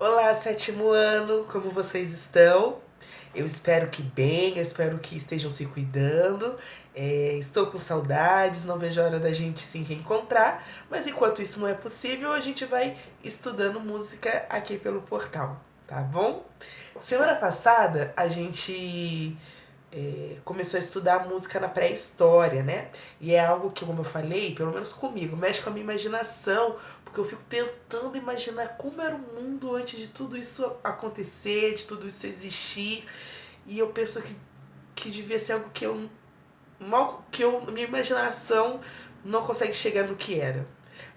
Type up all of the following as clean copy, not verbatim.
Olá, sétimo ano, como vocês estão? Eu espero que bem, eu espero que estejam se cuidando. Estou com saudades, não vejo a hora da gente se reencontrar, mas enquanto isso não é possível, a gente vai estudando música aqui pelo portal, tá bom? Semana passada a gente começou a estudar música na pré-história, né? E é algo que, como eu falei, pelo menos comigo, mexe com a minha imaginação, porque eu fico tentando imaginar como era o mundo antes de tudo isso acontecer, de tudo isso existir. E eu penso que devia ser algo que eu mal que eu minha imaginação não consegue chegar no que era.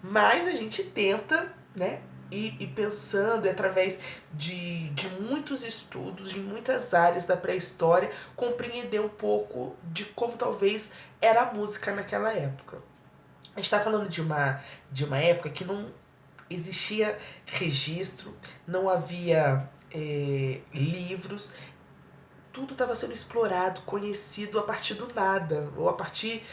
Mas a gente tenta, né? E pensando através de muitos estudos, de muitas áreas da pré-história, compreender um pouco de como talvez era a música naquela época. A gente está falando de uma época que não existia registro, não havia livros, tudo estava sendo explorado, conhecido a partir do nada, ou a partir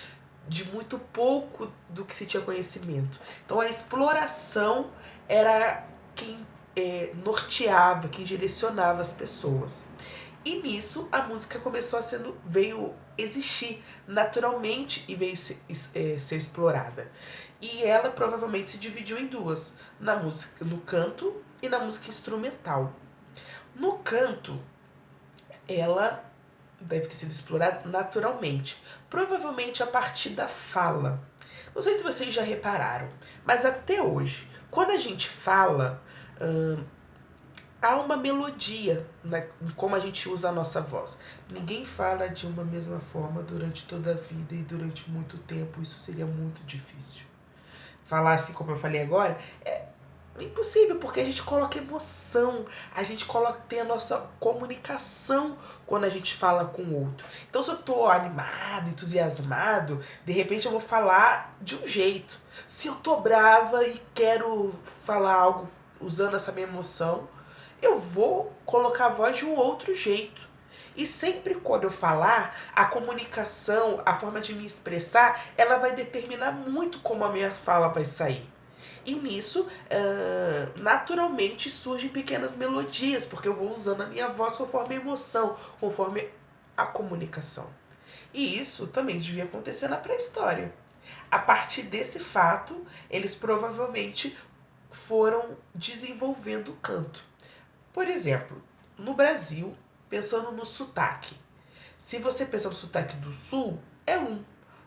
de muito pouco do que se tinha conhecimento. Então a exploração era quem norteava, quem direcionava as pessoas. E nisso a música começou veio existir naturalmente e veio ser explorada. E ela provavelmente se dividiu em duas, na música, no canto e na música instrumental. No canto, ela deve ter sido explorada naturalmente, provavelmente a partir da fala. Não sei se vocês já repararam, mas até hoje, quando a gente fala, há uma melodia em como a gente usa a nossa voz. Ninguém fala de uma mesma forma durante toda a vida e durante muito tempo, isso seria muito difícil. Falar assim como eu falei agora é impossível, porque a gente coloca emoção, a gente tem a nossa comunicação quando a gente fala com o outro. Então, se eu tô animado, entusiasmado, de repente eu vou falar de um jeito. Se eu tô brava e quero falar algo usando essa minha emoção, eu vou colocar a voz de um outro jeito. E sempre quando eu falar, a comunicação, a forma de me expressar, ela vai determinar muito como a minha fala vai sair. E nisso, naturalmente surgem pequenas melodias, porque eu vou usando a minha voz conforme a emoção, conforme a comunicação. E isso também devia acontecer na pré-história. A partir desse fato, eles provavelmente foram desenvolvendo o canto. Por exemplo, no Brasil, pensando no sotaque. Se você pensa no sotaque do sul, é um.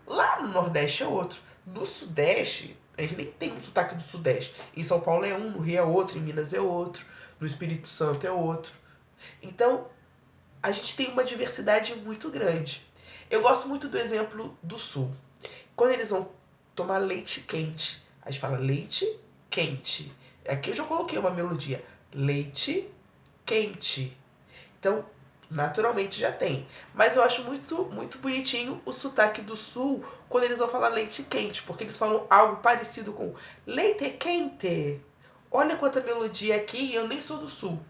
Lá no Nordeste é outro. Do Sudeste, a gente nem tem um sotaque do Sudeste. Em São Paulo é um, no Rio é outro, em Minas é outro, no Espírito Santo é outro. Então, a gente tem uma diversidade muito grande. Eu gosto muito do exemplo do Sul. Quando eles vão tomar leite quente, a gente fala leite quente. Aqui eu já coloquei uma melodia. Leite quente. Então, naturalmente já tem. Mas eu acho muito bonitinho o sotaque do sul quando eles vão falar leite quente, porque eles falam algo parecido com leite quente. Olha quanta melodia aqui e eu nem sou do sul.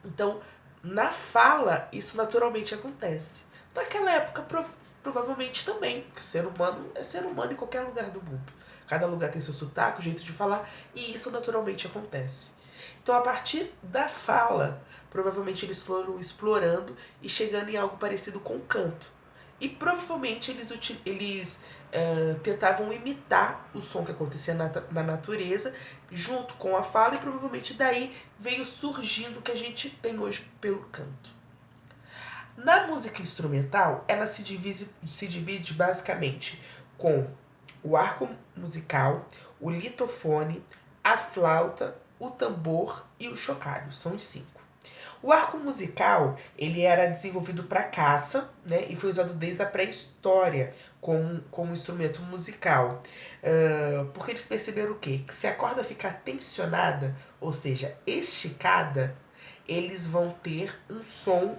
Então, na fala, isso naturalmente acontece. Naquela época, provavelmente também, porque ser humano é ser humano em qualquer lugar do mundo. Cada lugar tem seu sotaque, o jeito de falar, e isso naturalmente acontece. Então, a partir da fala, provavelmente eles foram explorando e chegando em algo parecido com o canto. E provavelmente eles tentavam imitar o som que acontecia na natureza, junto com a fala, e provavelmente daí veio surgindo o que a gente tem hoje pelo canto. Na música instrumental, ela se divide basicamente com o arco musical, o litofone, a flauta, o tambor e o chocalho. São os cinco. O arco musical, ele era desenvolvido para caça, né, e foi usado desde a pré-história como instrumento musical. Porque eles perceberam o quê? Que se a corda ficar tensionada, ou seja, esticada, eles vão ter um som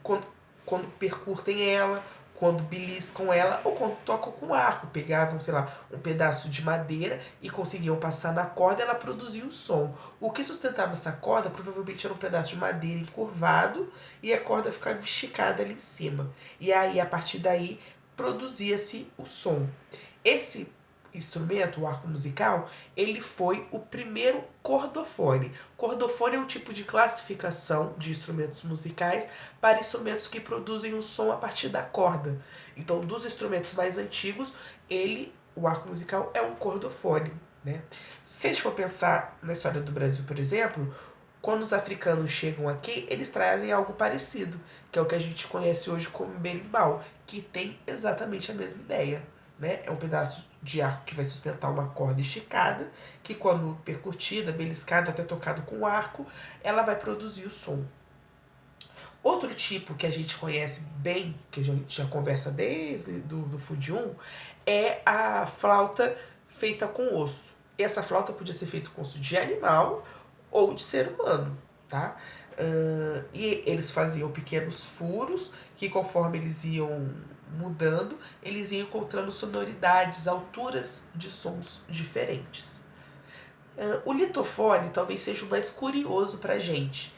quando percutem ela, quando beliscam ela ou quando tocam com arco. Pegavam, sei lá, um pedaço de madeira e conseguiam passar na corda, ela produzia um som. O que sustentava essa corda provavelmente era um pedaço de madeira encurvado e a corda ficava esticada ali em cima. E aí, a partir daí, produzia-se o som. Esse instrumento, o arco musical, ele foi o primeiro cordofone. Cordofone é um tipo de classificação de instrumentos musicais para instrumentos que produzem um som a partir da corda. Então, dos instrumentos mais antigos, o arco musical é um cordofone, né? Se a gente for pensar na história do Brasil, por exemplo, quando os africanos chegam aqui, eles trazem algo parecido, que é o que a gente conhece hoje como berimbau, que tem exatamente a mesma ideia, né? É um pedaço de arco que vai sustentar uma corda esticada, que quando percutida, beliscada, até tocado com arco, ela vai produzir o som. Outro tipo que a gente conhece bem, que a gente já conversa desde do Fudium, é a flauta feita com osso. Essa flauta podia ser feita com osso de animal ou de ser humano, tá? E eles faziam pequenos furos que, conforme eles iam mudando, eles iam encontrando sonoridades, alturas de sons diferentes. O litofone talvez seja o mais curioso pra gente.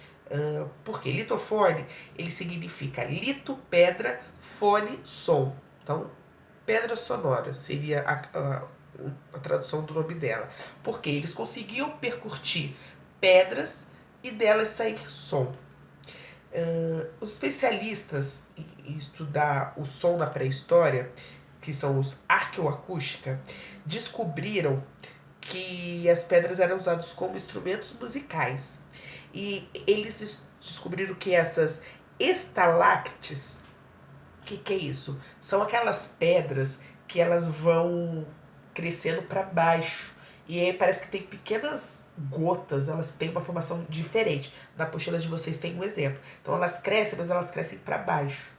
Porque litofone, ele significa lito, pedra, fone, som. Então, pedra sonora seria a tradução do nome dela. Porque eles conseguiam percutir pedras e delas sair som. Os especialistas em estudar o som na pré-história, que são os arqueoacústica, descobriram que as pedras eram usadas como instrumentos musicais. E eles descobriram que essas estalactes, que é isso? São aquelas pedras que elas vão crescendo para baixo. E aí parece que tem pequenas gotas, elas têm uma formação diferente. Na apostila de vocês tem um exemplo. Então elas crescem, mas elas crescem para baixo.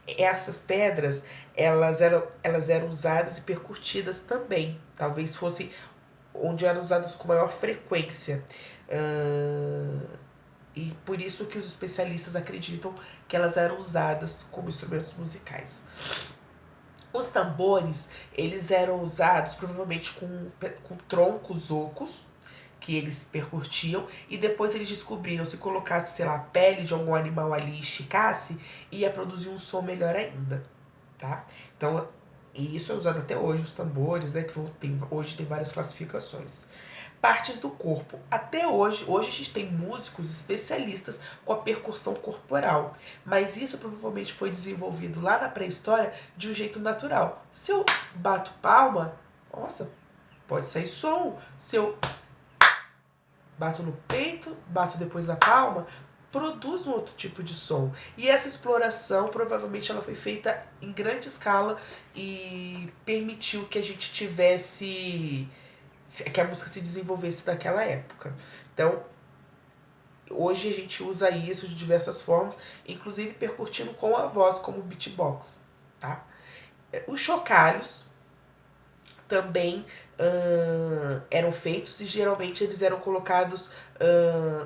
Essas pedras, elas eram usadas e percutidas também. Talvez fosse onde eram usadas com maior frequência. E por isso que os especialistas acreditam que elas eram usadas como instrumentos musicais. Os tambores, eles eram usados provavelmente com troncos ocos, que eles percutiam, e depois eles descobriram, se colocasse, sei lá, a pele de algum animal ali e esticasse, ia produzir um som melhor ainda, tá? Então, e isso é usado até hoje, os tambores, né, que hoje tem várias classificações. Partes do corpo. Até hoje a gente tem músicos especialistas com a percussão corporal, mas isso provavelmente foi desenvolvido lá na pré-história de um jeito natural. Se eu bato palma, nossa, pode sair som. Se eu bato no peito, bato depois na palma, produz um outro tipo de som. E essa exploração provavelmente ela foi feita em grande escala e permitiu que a gente tivesse, que a música se desenvolvesse naquela época. Então, hoje a gente usa isso de diversas formas, inclusive percutindo com a voz, como beatbox, tá? Os chocalhos também eram feitos e geralmente eles eram colocados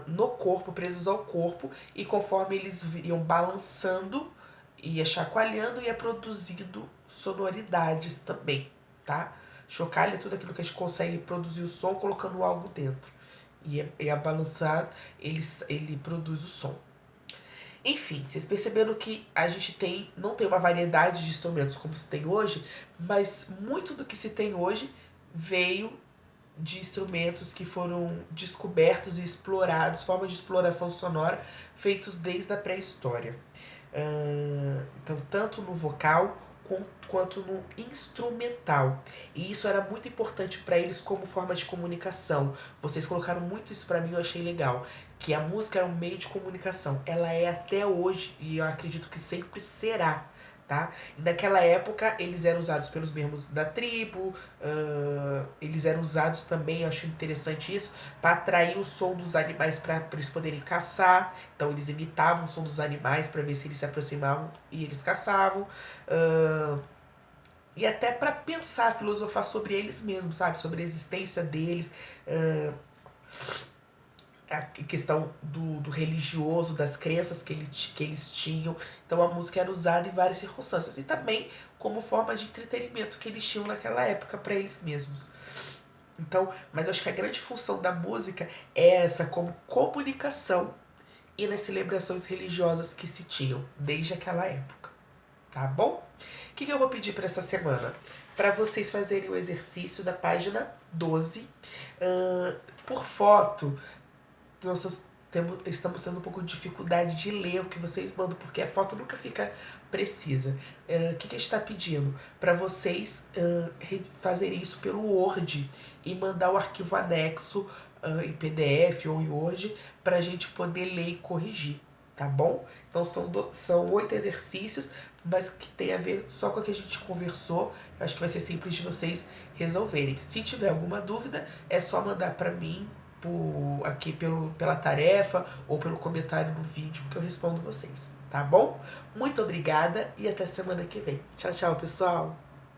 no corpo, presos ao corpo, e conforme eles iam balançando, ia chacoalhando, ia produzindo sonoridades também, tá? Chocalho é tudo aquilo que a gente consegue produzir o som colocando algo dentro. E a balançar, ele produz o som. Enfim, vocês perceberam que a gente não tem uma variedade de instrumentos como se tem hoje, mas muito do que se tem hoje veio de instrumentos que foram descobertos e explorados, formas de exploração sonora feitos desde a pré-história. Então, tanto no vocal quanto no instrumental. E isso era muito importante para eles como forma de comunicação. Vocês colocaram muito isso para mim, eu achei legal. Que a música é um meio de comunicação. Ela é até hoje, e eu acredito que sempre será, tá? E naquela época, eles eram usados pelos membros da tribo, eles eram usados também, eu acho interessante isso, para atrair o som dos animais para eles poderem caçar. Então, eles imitavam o som dos animais para ver se eles se aproximavam e eles caçavam. E até para pensar, filosofar sobre eles mesmos, sabe? Sobre a existência deles, a questão do religioso, das crenças que eles tinham. Então a música era usada em várias circunstâncias. E também como forma de entretenimento que eles tinham naquela época para eles mesmos. Então, mas eu acho que a grande função da música é essa, como comunicação e nas celebrações religiosas que se tinham desde aquela época. Tá bom? O que eu vou pedir para essa semana? para vocês fazerem o exercício da página 12. Por foto, nós estamos tendo um pouco de dificuldade de ler o que vocês mandam, porque a foto nunca fica precisa. O que a gente está pedindo? Para vocês fazerem isso pelo Word e mandar o arquivo anexo em PDF ou em Word para a gente poder ler e corrigir, tá bom? Então são 8 exercícios, mas que tem a ver só com o que a gente conversou. Eu acho que vai ser simples de vocês resolverem. Se tiver alguma dúvida, é só mandar para mim aqui pela tarefa ou pelo comentário no vídeo que eu respondo vocês, tá bom? Muito obrigada e até semana que vem. Tchau, tchau, pessoal!